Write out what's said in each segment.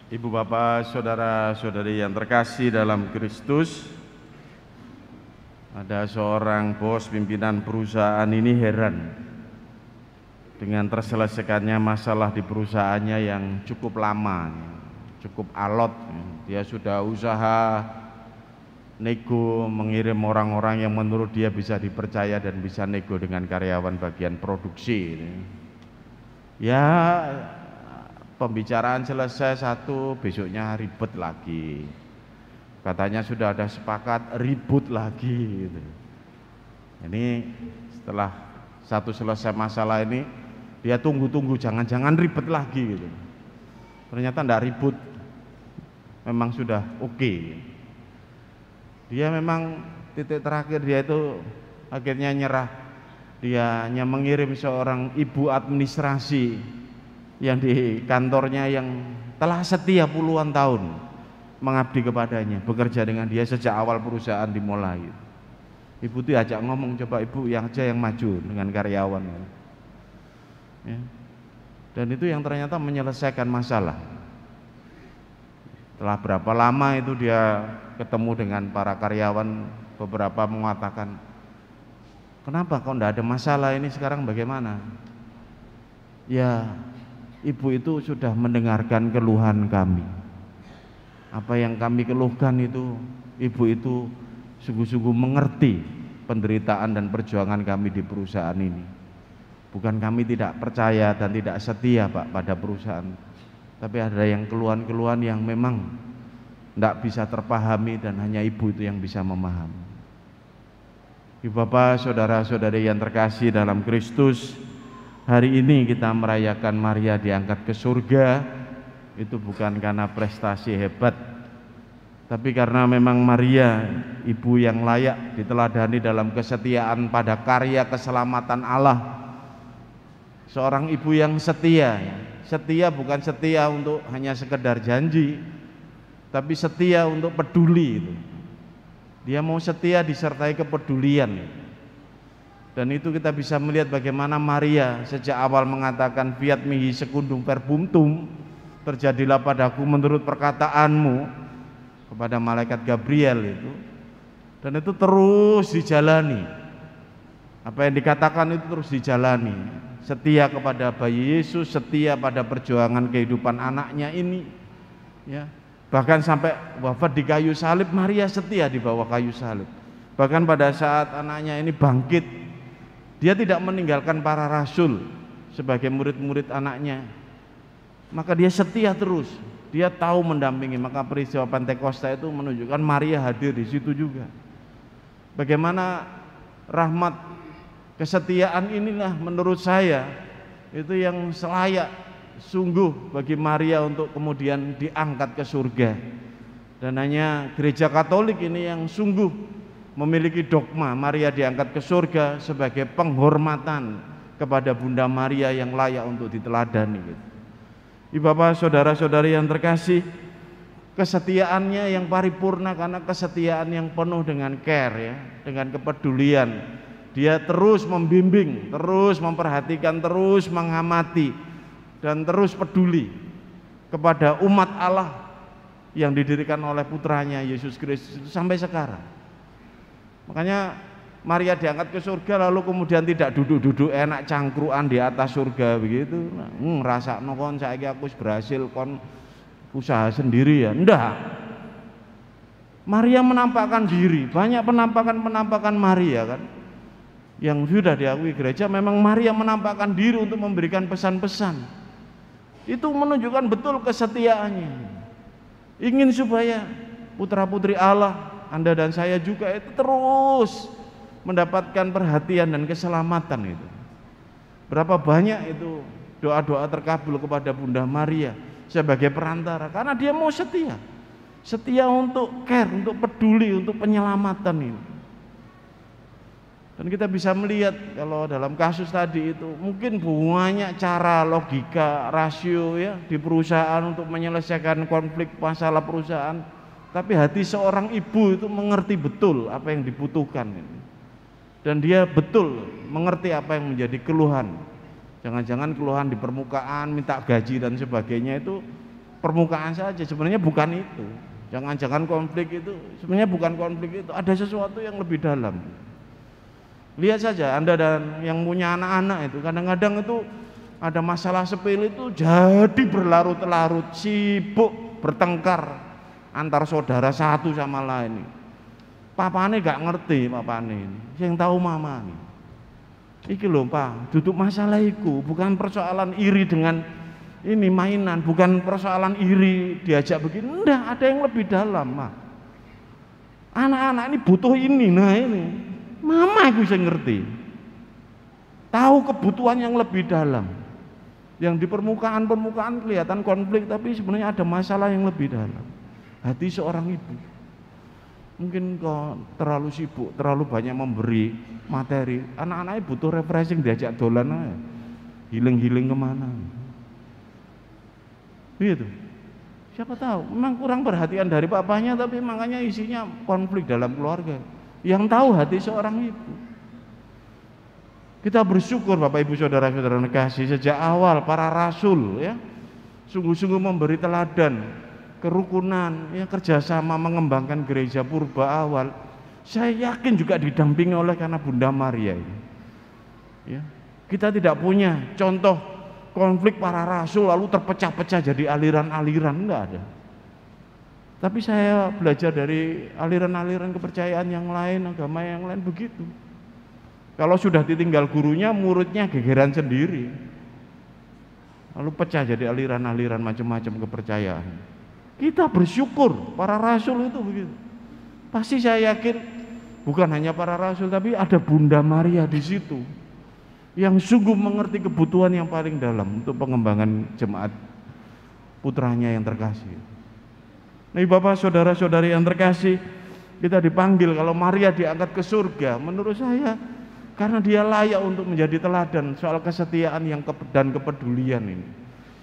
Ibu bapak, saudara-saudari yang terkasih dalam Kristus, ada seorang bos pimpinan perusahaan ini heran dengan terselesaikannya masalah di perusahaannya yang cukup lama, cukup alot. Dia sudah usaha nego mengirim orang-orang yang menurut dia bisa dipercaya dan bisa nego dengan karyawan bagian produksi. Ya, pembicaraan selesai satu, besoknya ribet lagi. Katanya sudah ada sepakat, ribut lagi gitu. Ini setelah satu selesai masalah ini, dia tunggu-tunggu, jangan-jangan ribet lagi gitu. Ternyata enggak ribut, memang sudah oke. Dia memang titik terakhir dia itu akhirnya nyerah. Dia hanya mengirim seorang ibu administrasi yang di kantornya yang telah setia puluhan tahun mengabdi kepadanya, bekerja dengan dia sejak awal perusahaan dimulai. Ibu itu ajak ngomong, coba ibu yang aja yang maju dengan karyawan ya. Dan itu yang ternyata menyelesaikan masalah. Setelah berapa lama itu dia ketemu dengan para karyawan, beberapa mengatakan, kenapa kok enggak ada masalah ini sekarang bagaimana? Ya, ibu itu sudah mendengarkan keluhan kami. Apa yang kami keluhkan itu, ibu itu sungguh-sungguh mengerti penderitaan dan perjuangan kami di perusahaan ini. Bukan kami tidak percaya dan tidak setia Pak pada perusahaan, tapi ada yang keluhan-keluhan yang memang tidak bisa terpahami dan hanya ibu itu yang bisa memahami. Ibu bapak, saudara-saudari yang terkasih dalam Kristus, hari ini kita merayakan Maria diangkat ke surga. Itu bukan karena prestasi hebat, tapi karena memang Maria ibu yang layak diteladani dalam kesetiaan pada karya keselamatan Allah. Seorang ibu yang setia, setia bukan setia untuk hanya sekedar janji, tapi setia untuk peduli itu. Dia mau setia disertai kepedulian. Dan itu kita bisa melihat bagaimana Maria sejak awal mengatakan fiat mihi secundum verbumtum, terjadilah padaku menurut perkataanmu, kepada malaikat Gabriel itu. Dan itu terus dijalani. Apa yang dikatakan itu terus dijalani. Setia kepada bayi Yesus, setia pada perjuangan kehidupan anaknya ini ya. Bahkan sampai wafat di kayu salib, Maria setia di bawah kayu salib. Bahkan pada saat anaknya ini bangkit, dia tidak meninggalkan para rasul sebagai murid-murid anaknya, maka dia setia terus. Dia tahu mendampingi. Maka peristiwa Pentakosta itu menunjukkan Maria hadir di situ juga. Bagaimana rahmat kesetiaan inilah menurut saya itu yang selayak sungguh bagi Maria untuk kemudian diangkat ke surga. Dan hanya Gereja Katolik ini yang sungguh memiliki dogma Maria diangkat ke surga sebagai penghormatan kepada Bunda Maria yang layak untuk diteladani gitu. Ibu bapak, saudara-saudari yang terkasih, kesetiaannya yang paripurna karena kesetiaan yang penuh dengan care ya, dengan kepedulian. Dia terus membimbing, terus memperhatikan, terus mengamati dan terus peduli kepada umat Allah yang didirikan oleh putranya Yesus Kristus itu sampai sekarang. Makanya Maria diangkat ke surga lalu kemudian tidak duduk-duduk enak cangkruan di atas surga begitu. Ngrasakno kon saiki aku berhasil kon usaha sendiri ya. Enggak. Maria menampakkan diri, banyak penampakan-penampakan Maria kan yang sudah diakui gereja. Memang Maria menampakkan diri untuk memberikan pesan-pesan. Itu menunjukkan betul kesetiaannya. Ingin supaya putra-putri Allah, Anda dan saya juga itu terus mendapatkan perhatian dan keselamatan itu. Berapa banyak itu doa-doa terkabul kepada Bunda Maria sebagai perantara karena dia mau setia. Setia untuk care, untuk peduli, untuk penyelamatan ini. Dan kita bisa melihat kalau dalam kasus tadi itu mungkin banyak cara, logika, rasio ya di perusahaan untuk menyelesaikan konflik masalah perusahaan. Tapi hati seorang ibu itu mengerti betul apa yang dibutuhkan ini. Dan dia betul mengerti apa yang menjadi keluhan. Jangan-jangan keluhan di permukaan, minta gaji dan sebagainya itu permukaan saja, sebenarnya bukan itu. Jangan-jangan konflik itu sebenarnya bukan konflik itu, ada sesuatu yang lebih dalam. Lihat saja Anda dan yang punya anak-anak itu, kadang-kadang itu ada masalah sepele itu jadi berlarut-larut, sibuk bertengkar antar saudara satu sama lain. Papane gak ngerti papane ini, yang tahu mama nih. Iki lho Pak, duduk masalah iku, bukan persoalan iri dengan ini mainan, bukan persoalan iri diajak begini, enggak, ada yang lebih dalam, Pak. Anak-anak ini butuh ini, nah ini. Mama aku bisa ngerti. Tahu kebutuhan yang lebih dalam. Yang di permukaan-permukaan kelihatan konflik, tapi sebenarnya ada masalah yang lebih dalam. Hati seorang ibu. Mungkin kok terlalu sibuk, terlalu banyak memberi materi. Anak-anaknya butuh refreshing, diajak dolan aja. Healing-healing kemana. Gitu. Siapa tahu, memang kurang perhatian dari papanya, tapi makanya isinya konflik dalam keluarga. Yang tahu hati seorang ibu. Kita bersyukur Bapak Ibu Saudara-saudara kasih, sejak awal para rasul ya sungguh-sungguh memberi teladan kerukunan, ya kerjasama mengembangkan gereja purba awal. Saya yakin juga didampingi oleh karena Bunda Maria ini. Ya, kita tidak punya contoh konflik para rasul lalu terpecah-pecah jadi aliran-aliran, enggak ada. Tapi saya belajar dari aliran-aliran kepercayaan yang lain, agama yang lain begitu. Kalau sudah ditinggal gurunya, muridnya gegeran sendiri. Lalu pecah jadi aliran-aliran macam-macam kepercayaan. Kita bersyukur para rasul itu begitu. Pasti saya yakin bukan hanya para rasul, tapi ada Bunda Maria di situ yang sungguh mengerti kebutuhan yang paling dalam untuk pengembangan jemaat putranya yang terkasih. Nah, Bapak saudara-saudari yang terkasih, kita dipanggil kalau Maria diangkat ke surga, menurut saya karena dia layak untuk menjadi teladan soal kesetiaan dan kepedulian ini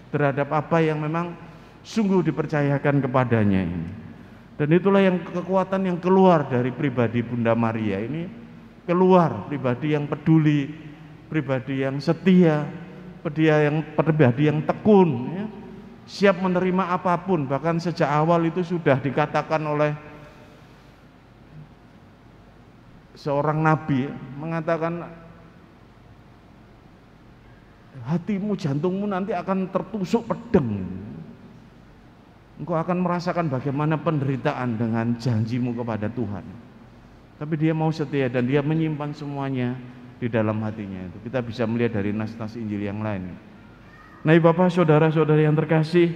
terhadap apa yang memang sungguh dipercayakan kepadanya ini. Dan itulah yang kekuatan yang keluar dari pribadi Bunda Maria ini, keluar pribadi yang peduli, pribadi yang setia, pribadi yang tekun ya. Siap menerima apapun, bahkan sejak awal itu sudah dikatakan oleh seorang nabi mengatakan hatimu, jantungmu nanti akan tertusuk pedang. Engkau akan merasakan bagaimana penderitaan dengan janjimu kepada Tuhan. Tapi dia mau setia dan dia menyimpan semuanya di dalam hatinya itu. Kita bisa melihat dari nas-nas Injil yang lain. Nah, Bapak saudara-saudari yang terkasih,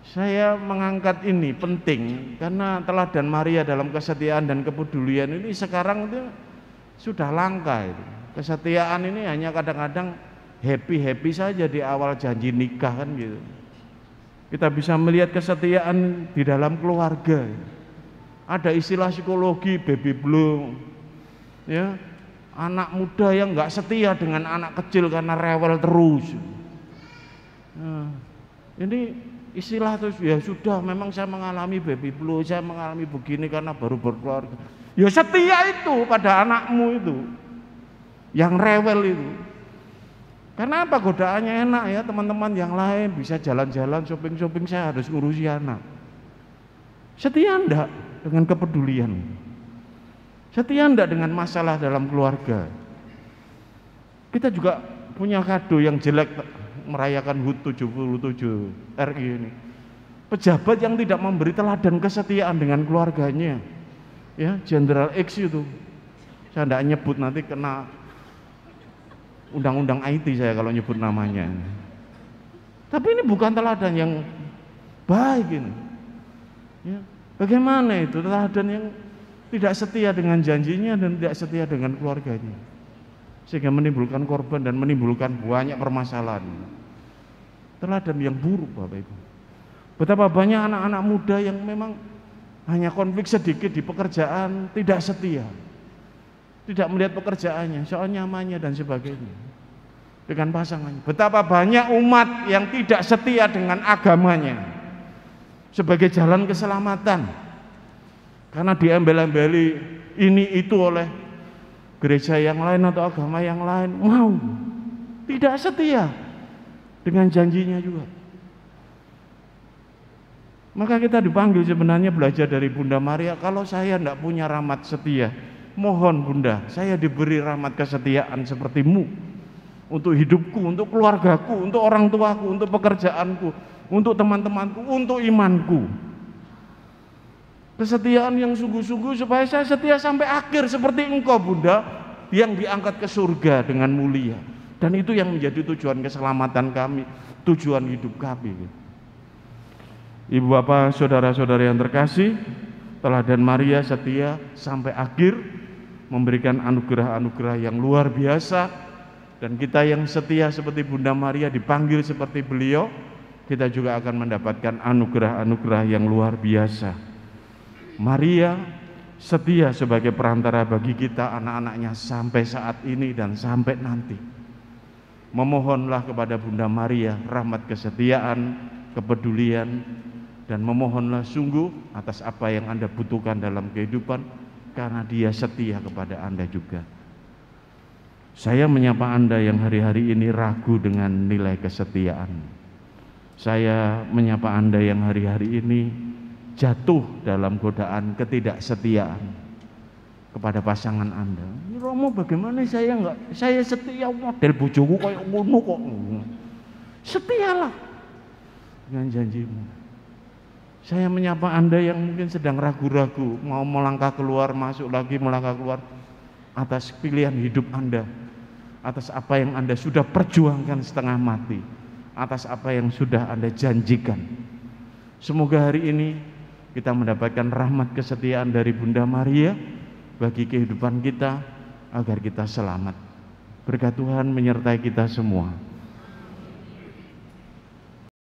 saya mengangkat ini penting karena teladan Maria dalam kesetiaan dan kepedulian ini sekarang itu sudah langka itu. Kesetiaan ini hanya kadang-kadang happy-happy saja di awal janji nikah kan gitu. Kita bisa melihat kesetiaan di dalam keluarga. Ada istilah psikologi baby bloom. Ya, anak muda yang enggak setia dengan anak kecil karena rewel terus. Nah, ini istilah terus, ya sudah memang saya mengalami baby blue, saya mengalami begini karena baru berkeluarga. Ya setia itu pada anakmu itu yang rewel itu. Karena apa? Godaannya enak ya, teman-teman yang lain bisa jalan-jalan, shopping-shopping, saya harus ngurusi anak. Setia enggak dengan kepedulian? Setia enggak dengan masalah dalam keluarga? Kita juga punya kado yang jelek merayakan HUT 77 RI ini. Pejabat yang tidak memberi teladan kesetiaan dengan keluarganya. Ya, Jenderal X itu. Saya tidak nyebut, nanti kena undang-undang IT saya kalau nyebut namanya. Tapi ini bukan teladan yang baik ini. Ya, bagaimana itu teladan yang tidak setia dengan janjinya dan tidak setia dengan keluarganya, sehingga menimbulkan korban dan menimbulkan banyak permasalahan. Teladan yang buruk Bapak Ibu. Betapa banyak anak-anak muda yang memang hanya konflik sedikit di pekerjaan, tidak setia, tidak melihat pekerjaannya, soal nyamannya dan sebagainya dengan pasangannya. Betapa banyak umat yang tidak setia dengan agamanya sebagai jalan keselamatan, karena diembel-embeli ini itu oleh gereja yang lain atau agama yang lain, mau tidak setia dengan janjinya juga. Maka kita dipanggil sebenarnya belajar dari Bunda Maria. Kalau saya tidak punya rahmat setia, mohon Bunda, saya diberi rahmat kesetiaan sepertimu untuk hidupku, untuk keluargaku, untuk orang tuaku, untuk pekerjaanku, untuk teman-temanku, untuk imanku. Kesetiaan yang sungguh-sungguh supaya saya setia sampai akhir seperti Engkau Bunda yang diangkat ke surga dengan mulia. Dan itu yang menjadi tujuan keselamatan kami, tujuan hidup kami. Ibu bapak, saudara-saudara yang terkasih, teladan Maria setia sampai akhir, memberikan anugerah-anugerah yang luar biasa. Dan kita yang setia seperti Bunda Maria, dipanggil seperti beliau, kita juga akan mendapatkan anugerah-anugerah yang luar biasa. Maria setia sebagai perantara bagi kita anak-anaknya sampai saat ini dan sampai nanti. Memohonlah kepada Bunda Maria rahmat kesetiaan, kepedulian, dan memohonlah sungguh atas apa yang Anda butuhkan dalam kehidupan, karena Dia setia kepada Anda juga. Saya menyapa Anda yang hari-hari ini ragu dengan nilai kesetiaan. Saya menyapa Anda yang hari-hari ini jatuh dalam godaan ketidaksetiaan kepada pasangan Anda. Romo, bagaimana saya setia model bojoku kayak ngono kok. Setialah dengan janjimu. Saya menyapa Anda yang mungkin sedang ragu-ragu, mau melangkah keluar, masuk lagi, melangkah keluar, atas pilihan hidup Anda, atas apa yang Anda sudah perjuangkan setengah mati, atas apa yang sudah Anda janjikan. Semoga hari ini kita mendapatkan rahmat kesetiaan dari Bunda Maria bagi kehidupan kita, agar kita selamat. Berkat Tuhan menyertai kita semua.